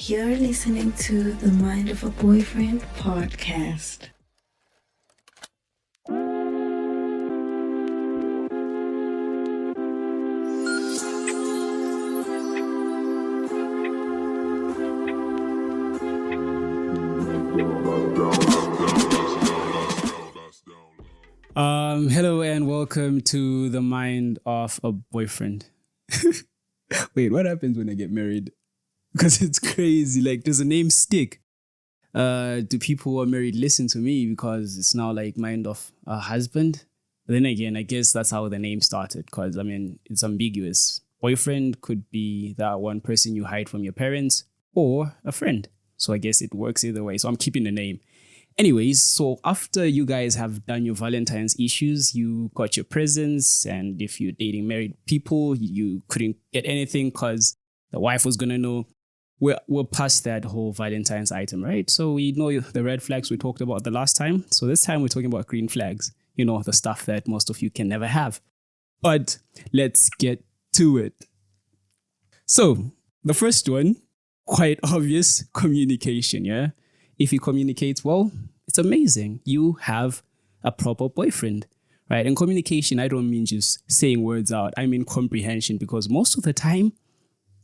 You're listening to the Mind of a Boyfriend podcast. Hello and welcome to the Mind of a Boyfriend. Wait, what happens when I get married? Because it's crazy. Like, does the name stick? Do people who are married listen to me because it's now like Mind of a Husband? But then again, I guess that's how the name started. Because I mean, it's ambiguous. Boyfriend could be that one person you hide from your parents or a friend. So I guess it works either way. So I'm keeping the name. Anyways, so after you guys have done your Valentine's issues, you got your presents, and if you're dating married people, you couldn't get anything because the wife was gonna know. We're past that whole Valentine's item, right? So we know the red flags we talked about the last time. So this time we're talking about green flags, you know, the stuff that most of you can never have. But let's get to it. So the first one, quite obvious, communication, yeah? If he communicates well, it's amazing. You have a proper boyfriend, right? And communication, I don't mean just saying words out. I mean comprehension, because most of the time,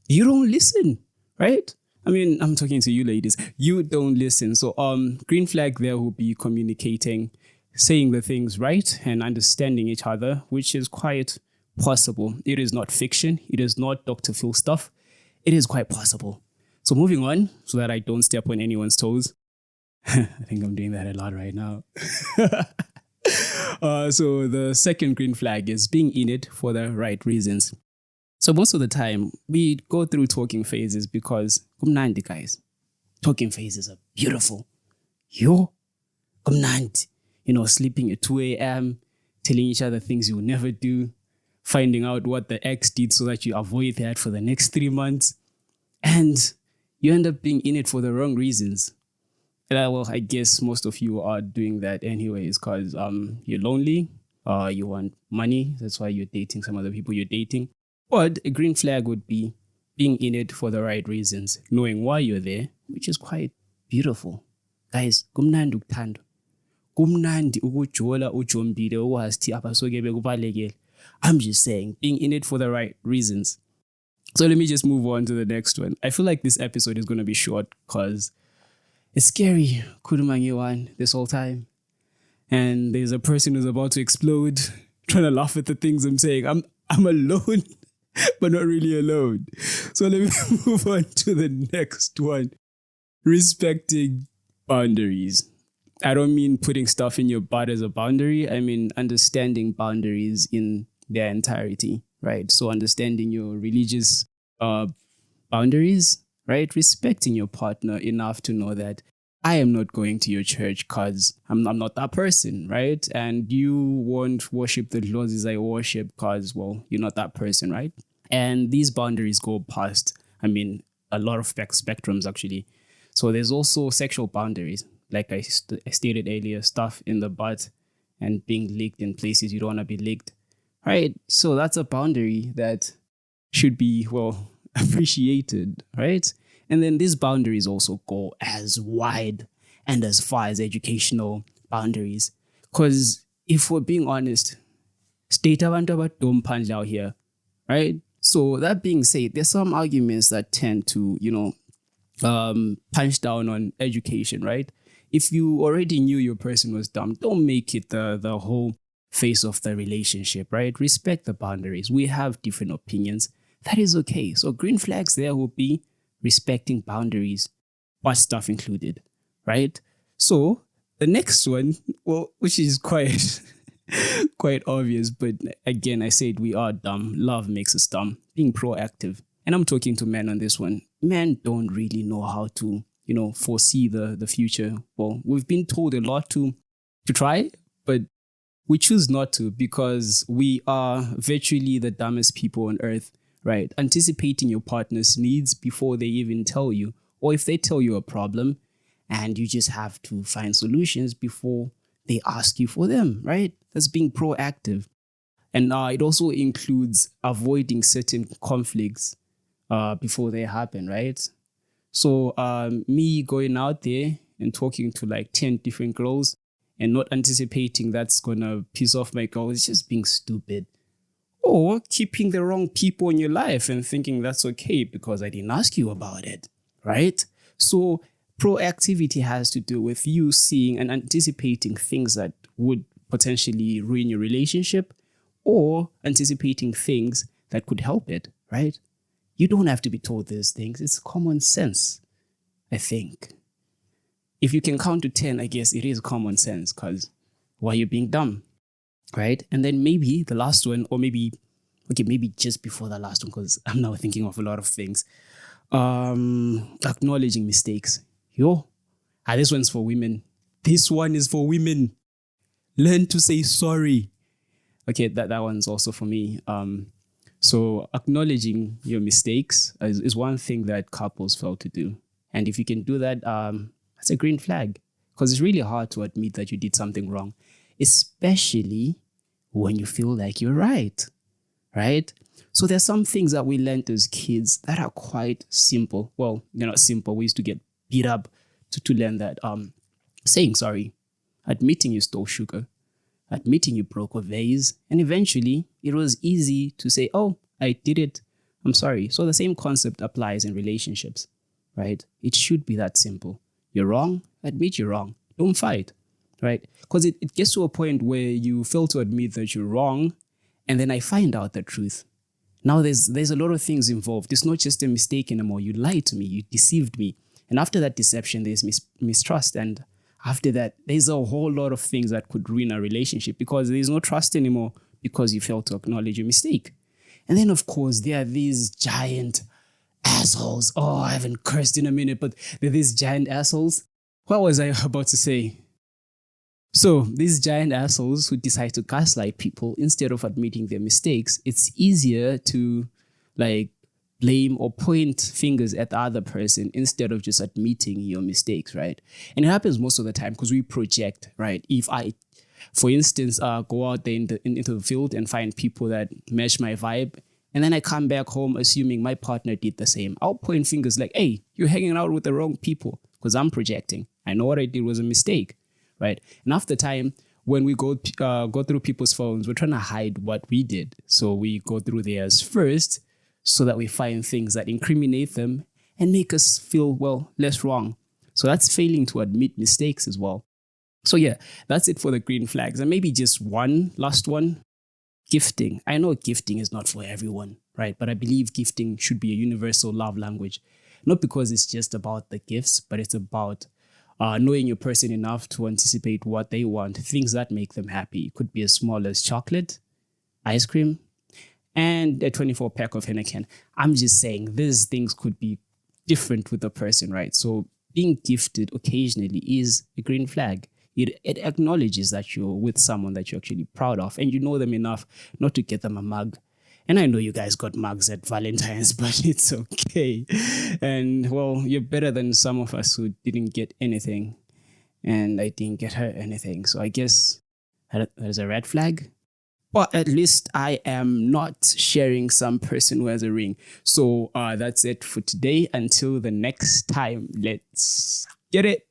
you don't listen, right? I mean, I'm talking to you ladies. You don't listen. So green flag there will be communicating, saying the things right and understanding each other, which is quite possible. It is not fiction. It is not Dr. Phil stuff. It is quite possible. So moving on, so that I don't step on anyone's toes. I think I'm doing that a lot right now. So the second green flag is being in it for the right reasons. So most of the time, we go through talking phases because, kumnandi guys, talking phases are beautiful. Yo, kumnandi, sleeping at 2 a.m., telling each other things you will never do, finding out what the ex did so that you avoid that for the next 3 months. And you end up being in it for the wrong reasons. Well, I guess most of you are doing that anyways because you're lonely, you want money. That's why you're dating some other people you're dating. But a green flag would be being in it for the right reasons, knowing why you're there, which is quite beautiful. Guys, kumnandi ukuthanda. Kumnandi ukujola ujombile owazi abasoke bekubalekele. I'm just saying, being in it for the right reasons. So let me just move on to the next one. I feel like this episode is going to be short because it's scary, Kudumangiwan, this whole time. And there's a person who's about to explode, trying to laugh at the things I'm saying. I'm alone, but not really alone. So let me move on to the next one. Respecting boundaries. I don't mean putting stuff in your butt as a boundary. I mean understanding boundaries in their entirety, right? So understanding your religious boundaries, right? Respecting your partner enough to know that I am not going to your church because I'm not that person, right? And you won't worship the laws I worship because, well, you're not that person, right? And these boundaries go past, a lot of spectrums actually. So there's also sexual boundaries, like I stated earlier, stuff in the butt and being licked in places you don't want to be licked, right? So that's a boundary that should be, well, appreciated, right? And then these boundaries also go as wide and as far as educational boundaries. Because if we're being honest, state abantu abadom out here, right? So that being said, there's some arguments that tend to, punch down on education, right? If you already knew your person was dumb, don't make it the whole face of the relationship, right? Respect the boundaries. We have different opinions. That is okay. So green flags there will be respecting boundaries, what stuff included, right? So the next one, well, which is quite obvious, but again, I said we are dumb. Love makes us dumb. Being proactive. And I'm talking to men on this one. Men don't really know how to, foresee the future. Well, we've been told a lot to try, but we choose not to because we are virtually the dumbest people on earth. Right, anticipating your partner's needs before they even tell you, or if they tell you a problem, and you just have to find solutions before they ask you for them, right? That's being proactive. And it also includes avoiding certain conflicts before they happen, right? So me going out there and talking to like 10 different girls and not anticipating that's gonna piss off my girl is just being stupid. Or keeping the wrong people in your life and thinking that's okay because I didn't ask you about it, right? So proactivity has to do with you seeing and anticipating things that would potentially ruin your relationship or anticipating things that could help it, right? You don't have to be told these things. It's common sense, I think. If you can count to 10, I guess it is common sense because why are you being dumb, right? And then maybe the last one, or maybe just before the last one, because I'm now thinking of a lot of things. Acknowledging mistakes. This one's for women. This one is for women. Learn to say sorry. Okay, that one's also for me. So acknowledging your mistakes is one thing that couples fail to do. And if you can do that, that's a green flag. Because it's really hard to admit that you did something wrong, especially when you feel like you're right. So there's some things that we learned as kids that are quite simple. Well, they're not simple. We used to get beat up to learn that. Saying sorry, admitting you stole sugar, admitting you broke a vase, and eventually it was easy to say, oh, I did it. I'm sorry. So the same concept applies in relationships, right? It should be that simple. You're wrong, admit you're wrong. Don't fight, right? Because it gets to a point where you fail to admit that you're wrong, and then I find out the truth. Now there's a lot of things involved. It's not just a mistake anymore. You lied to me. You deceived me. And after that deception, there's mistrust. And after that, there's a whole lot of things that could ruin a relationship because there's no trust anymore because you failed to acknowledge your mistake. And then, of course, there are these giant assholes. Oh, I haven't cursed in a minute, but there are these giant assholes. What was I about to say? So these giant assholes who decide to gaslight people instead of admitting their mistakes, it's easier to blame or point fingers at the other person instead of just admitting your mistakes, right? And it happens most of the time because we project, right? If I, for instance, go out there into the field and find people that match my vibe, and then I come back home assuming my partner did the same, I'll point fingers like, hey, you're hanging out with the wrong people because I'm projecting. I know what I did was a mistake. Right. And after time, when we go through people's phones, we're trying to hide what we did. So we go through theirs first so that we find things that incriminate them and make us feel, well, less wrong. So that's failing to admit mistakes as well. So yeah, that's it for the green flags. And maybe just one last one, gifting. I know gifting is not for everyone, right? But I believe gifting should be a universal love language. Not because it's just about the gifts, but it's about knowing your person enough to anticipate what they want, things that make them happy. It could be as small as chocolate, ice cream, and a 24-pack of Heineken. I'm just saying these things could be different with the person, right? So being gifted occasionally is a green flag. It acknowledges that you're with someone that you're actually proud of and you know them enough not to get them a mug. And I know you guys got mugs at Valentine's, but it's okay. And well, you're better than some of us who didn't get anything. And I didn't get her anything. So I guess that is a red flag. But at least I am not sharing some person who has a ring. So that's it for today. Until the next time, let's get it.